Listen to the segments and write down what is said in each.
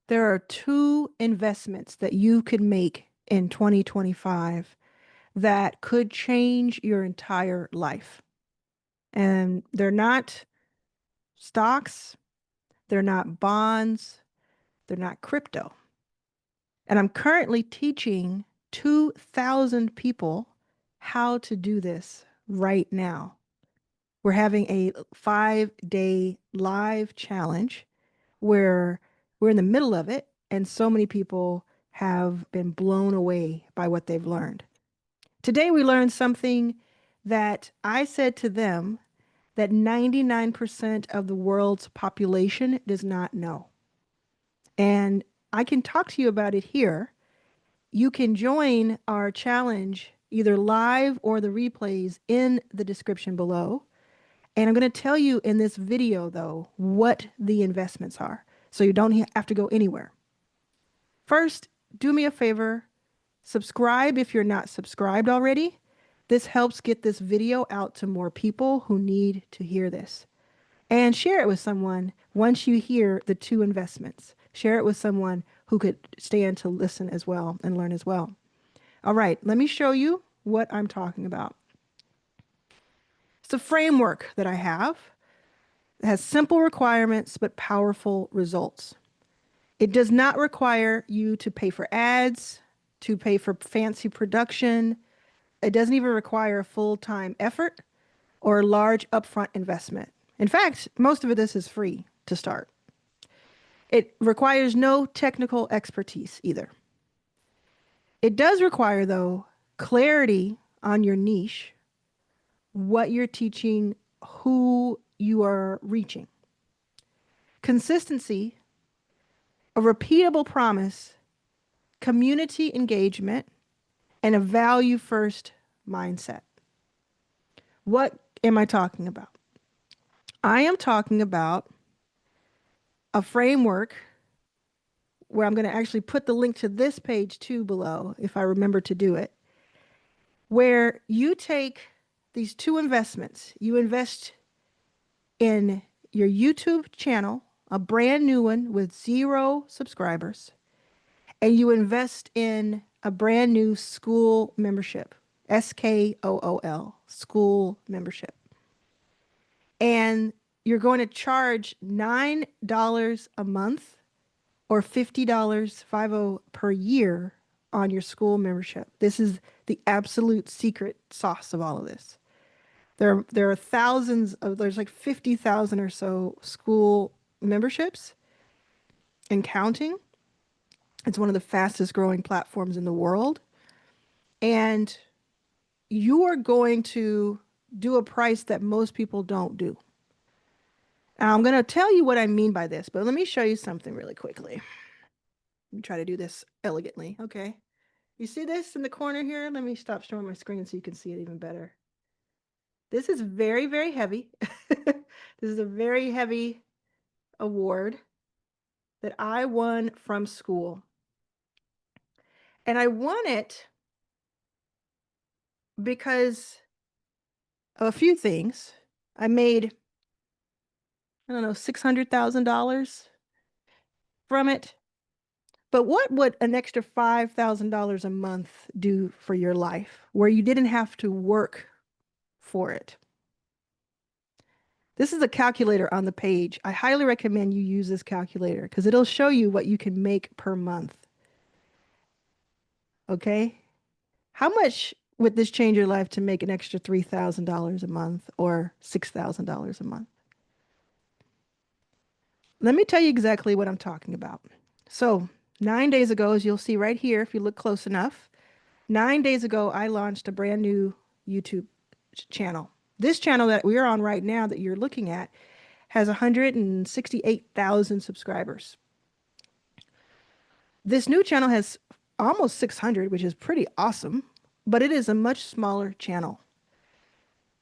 There are two investments that you could make in 2025 that could change your entire life. And they're not stocks, they're not bonds, they're not crypto. And I'm currently teaching 2,000 people how to do this right now. We're having a 5-day live challenge where we're in the middle of it, and so many people have been blown away by what they've learned. Today, we learned something that I said to them that 99% of the world's population does not know. And I can talk to you about it here. You can join our challenge either live or the replays in the description below. And I'm going to tell you in this video, though, what the investments are, so you don't have to go anywhere. First, do me a favor, subscribe if you're not subscribed already. This helps get this video out to more people who need to hear this. And share it with someone once you hear the two investments. Share it with someone who could stand to listen as well and learn as well. All right, let me show you what I'm talking about. It's a framework that I have. It has simple requirements but powerful results. It does not require you to pay for ads, to pay for fancy production. It doesn't even require a full-time effort or a large upfront investment. In fact, most of this is free to start. It requires no technical expertise either. It does require, though, clarity on your niche, what you're teaching, who you are reaching. Consistency, a repeatable promise, community engagement, and a value-first mindset. What am I talking about? I am talking about a framework where I'm going to actually put the link to this page too below, if I remember to do it, where you take these two investments. You invest in your YouTube channel, a brand new one with 0 subscribers, and you invest in a brand new school membership, SKOOL, school membership. And you're going to charge $9 a month or $50, 50 per year on your school membership. This is the absolute secret sauce of all of this. There are thousands of, there's like 50,000 or so school memberships and counting. It's one of the fastest growing platforms in the world. And you are going to do a price that most people don't do. Now, I'm going to tell you what I mean by this, but let me show you something really quickly. Let me try to do this elegantly. Okay. You see this in the corner here? Let me stop showing my screen so you can see it even better. This is very, very heavy. This is a very heavy award that I won from school. And I won it because of a few things. I made, I don't know, $600,000 from it. But what would an extra $5,000 a month do for your life where you didn't have to work for it? This is a calculator on the page. I highly recommend you use this calculator because it'll show you what you can make per month. Okay? How much would this change your life to make an extra $3,000 a month or $6,000 a month? Let me tell you exactly what I'm talking about. So, 9 days ago, as you'll see right here, if you look close enough, 9 days ago, I launched a brand new YouTube channel. This channel that we're on right now that you're looking at has 168,000 subscribers. This new channel has almost 600, which is pretty awesome, but it is a much smaller channel.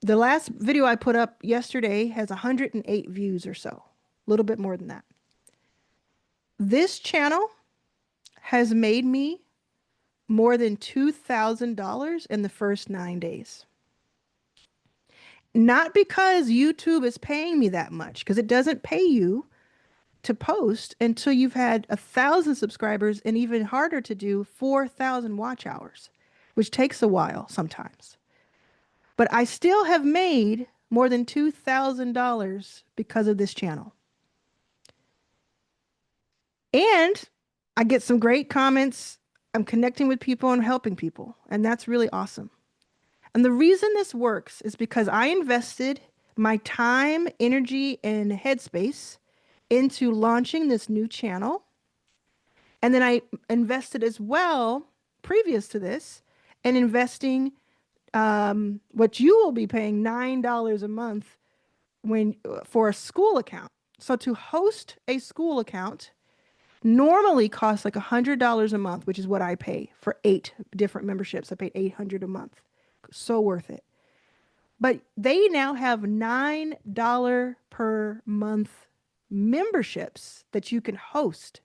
The last video I put up yesterday has 108 views or so, a little bit more than that. This channel has made me more than $2,000 in the first 9 days. Not because YouTube is paying me that much, because it doesn't pay you to post until you've had 1,000 subscribers, and even harder to do 4,000 watch hours, which takes a while sometimes. But I still have made more than $2,000 because of this channel. And I get some great comments. I'm connecting with people and helping people. And that's really awesome. And the reason this works is because I invested my time, energy, and headspace into launching this new channel. And then I invested as well, previous to this, in investing what you will be paying $9 a month when for a school account. So to host a school account normally costs like $100 a month, which is what I pay for 8 different memberships. I paid $800 a month. So worth it. But they now have $9 per month memberships that you can host.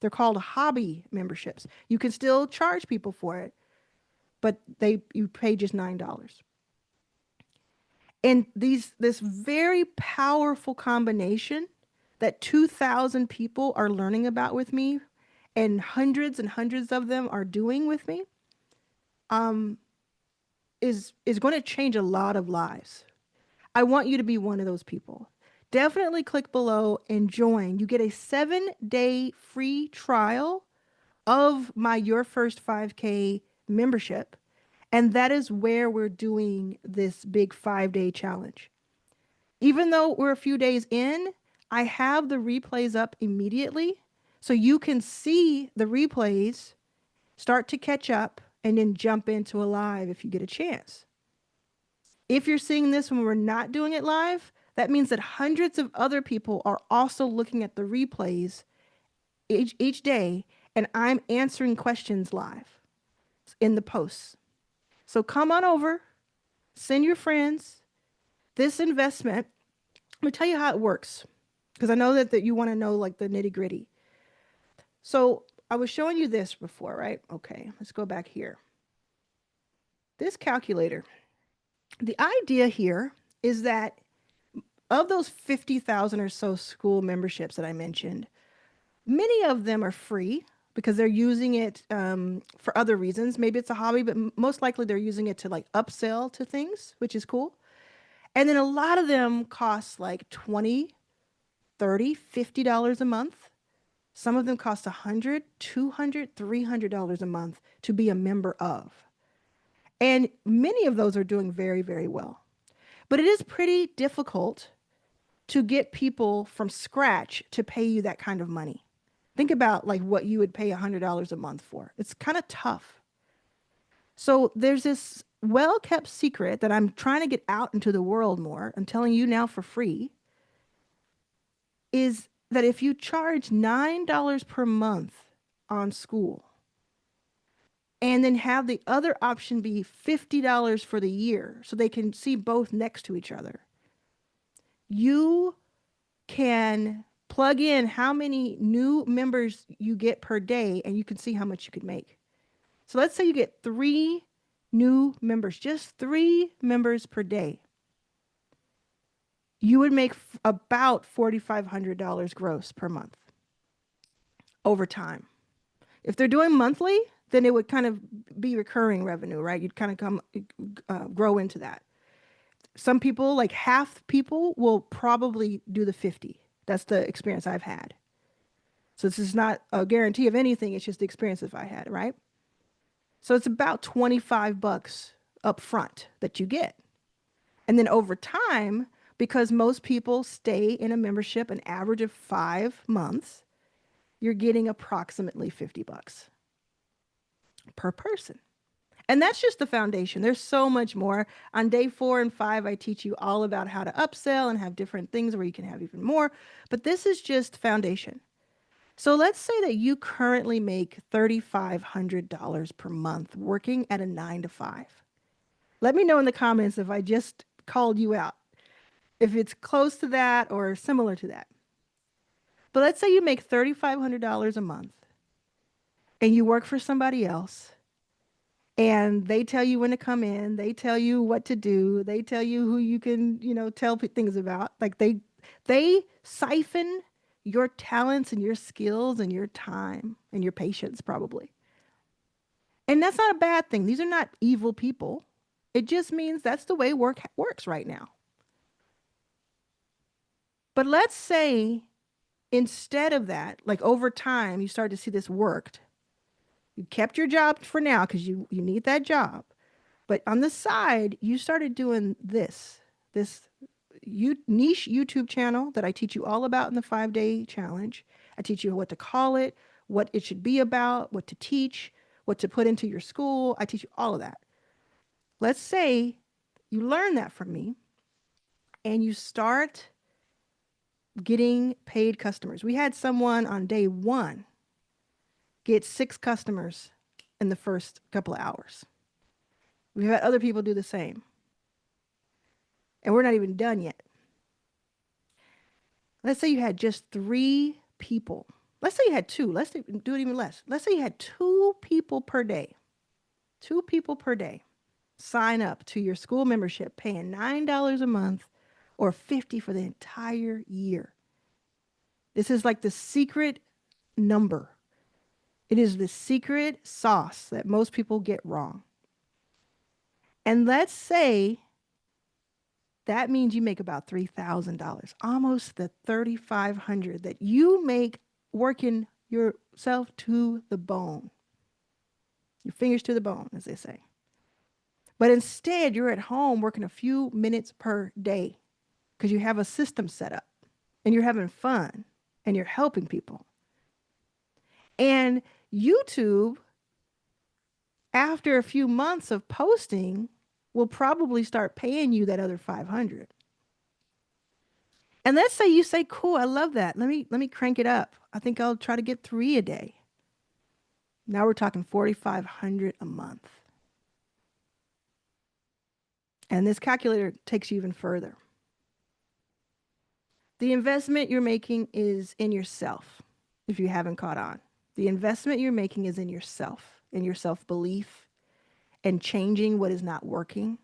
They're called hobby memberships. You can still charge people for it, but you pay just $9. And this very powerful combination that 2,000 people are learning about with me, and hundreds of them are doing with me, is going to change a lot of lives. I want you to be one of those people. Definitely click below and join. You get a 7-day free trial of my Your First 5K membership. And that is where we're doing this big 5-day challenge. Even though we're a few days in, I have the replays up immediately. So you can see the replays, start to catch up, and then jump into a live if you get a chance. If you're seeing this when we're not doing it live, that means that hundreds of other people are also looking at the replays each day, and I'm answering questions live in the posts. So come on over, send your friends. This investment, let me tell you how it works, because I know that you want to know like the nitty gritty. So I was showing you this before, right? Okay, let's go back here. This calculator. The idea here is that of those 50,000 or so school memberships that I mentioned, many of them are free because they're using it for other reasons. Maybe it's a hobby, but most likely they're using it to like upsell to things, which is cool. And then a lot of them cost like $20, $30, $50 a month. Some of them cost $100, $200, $300 a month to be a member of. And many of those are doing very, very well. But it is pretty difficult to get people from scratch to pay you that kind of money. Think about like what you would pay $100 a month for. It's kind of tough. So there's this well-kept secret that I'm trying to get out into the world more. I'm telling you now for free, is that if you charge $9 per month on school and then have the other option be $50 for the year so they can see both next to each other, you can plug in how many new members you get per day and you can see how much you could make. So let's say you get 3 new members, just 3 members per day. You would make about $4,500 gross per month over time. If they're doing monthly, then it would kind of be recurring revenue, right? You'd kind of grow into that. Some people, like half people, will probably do the 50. That's the experience I've had. So this is not a guarantee of anything. It's just the experiences I had, right? So it's about $25 up front that you get. And then over time, because most people stay in a membership an average of 5 months, you're getting approximately $50 per person. And that's just the foundation. There's so much more. On day 4 and 5, I teach you all about how to upsell and have different things where you can have even more. But this is just foundation. So let's say that you currently make $3,500 per month working at a 9 to 5. Let me know in the comments if I just called you out, if it's close to that or similar to that. But let's say you make $3,500 a month and you work for somebody else. And they tell you when to come in. They tell you what to do. They tell you who you can, tell things about. Like they siphon your talents and your skills and your time and your patience, probably. And that's not a bad thing. These are not evil people. It just means that's the way work works right now. But let's say instead of that, like over time, you start to see this worked. You kept your job for now because you need that job. But on the side, you started doing this niche YouTube channel that I teach you all about in the 5 day challenge. I teach you what to call it, what it should be about, what to teach, what to put into your school. I teach you all of that. Let's say you learn that from me and you start getting paid customers. We had someone on day one get 6 customers in the first couple of hours. We've had other people do the same. And we're not even done yet. Let's say you had just 3 people. Let's say you had 2. Let's do it even less. Let's say you had 2 people per day. 2 people per day sign up to your school membership paying $9 a month or $50 for the entire year. This is like the secret number. It is the secret sauce that most people get wrong. And let's say that means you make about $3,000, almost the $3,500 that you make working yourself to the bone, your fingers to the bone, as they say. But instead, you're at home working a few minutes per day because you have a system set up and you're having fun and you're helping people. And YouTube, after a few months of posting, will probably start paying you that other 500. And let's say you say, cool, I love that. Let me crank it up. I think I'll try to get 3 a day. Now we're talking 4,500 a month. And this calculator takes you even further. The investment you're making is in yourself, if you haven't caught on. The investment you're making is in your self-belief, and changing what is not working,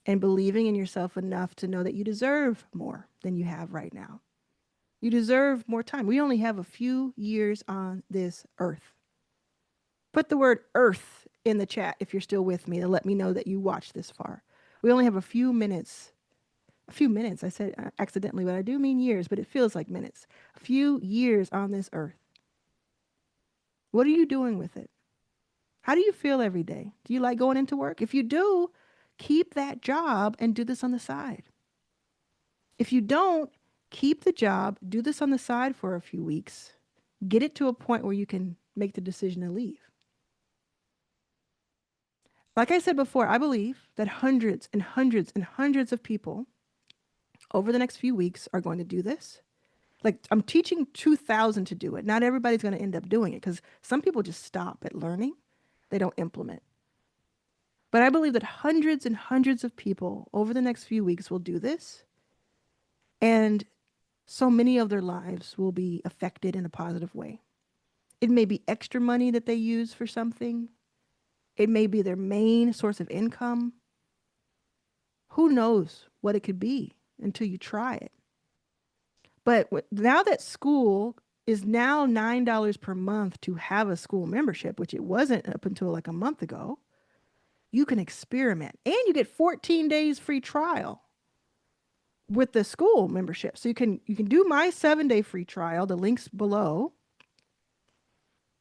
and believing in yourself enough to know that you deserve more than you have right now. You deserve more time. We only have a few years on this earth. Put the word earth in the chat if you're still with me to let me know that you watched this far. We only have a few minutes. A few minutes, I said accidentally, but I do mean years, but it feels like minutes. A few years on this earth. What are you doing with it? How do you feel every day? Do you like going into work? If you do, keep that job and do this on the side. If you don't, keep the job, do this on the side for a few weeks, get it to a point where you can make the decision to leave. Like I said before, I believe that hundreds and hundreds and hundreds of people over the next few weeks are going to do this. Like I'm teaching 2,000 to do it. Not everybody's going to end up doing it because some people just stop at learning. They don't implement. But I believe that hundreds and hundreds of people over the next few weeks will do this. And so many of their lives will be affected in a positive way. It may be extra money that they use for something. It may be their main source of income. Who knows what it could be until you try it. But now that school is now $9 per month to have a school membership, which it wasn't up until like a month ago, you can experiment and you get 14 days free trial with the school membership. So you can do my 7-day free trial, the links below.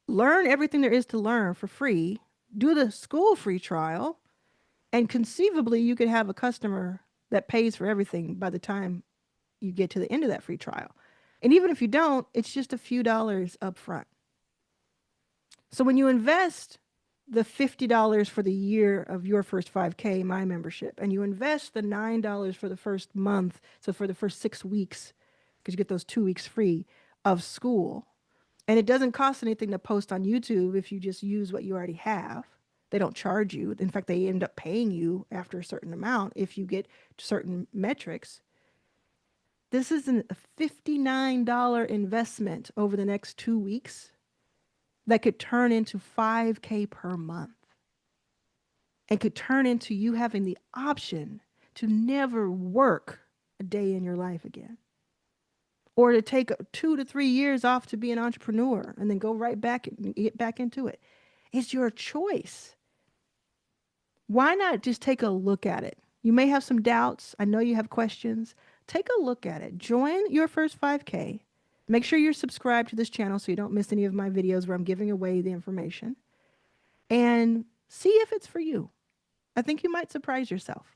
Learn everything there is to learn for free. Do the school free trial, and conceivably you could have a customer that pays for everything by the time you get to the end of that free trial. And even if you don't, it's just a few dollars up front. So when you invest the $50 for the year of your first 5K, my membership, and you invest the $9 for the first month, so for the first 6 weeks, because you get those 2 weeks free of school, and it doesn't cost anything to post on YouTube if you just use what you already have. They don't charge you. In fact, they end up paying you after a certain amount if you get certain metrics. This is a $59 investment over the next 2 weeks that could turn into 5K per month and could turn into you having the option to never work a day in your life again. or to take 2 to 3 years off to be an entrepreneur and then go right back and get back into it. It's your choice. Why not just take a look at it? You may have some doubts. I know you have questions. Take a look at it. Join your first 5K. Make sure you're subscribed to this channel so you don't miss any of my videos where I'm giving away the information. And see if it's for you. I think you might surprise yourself.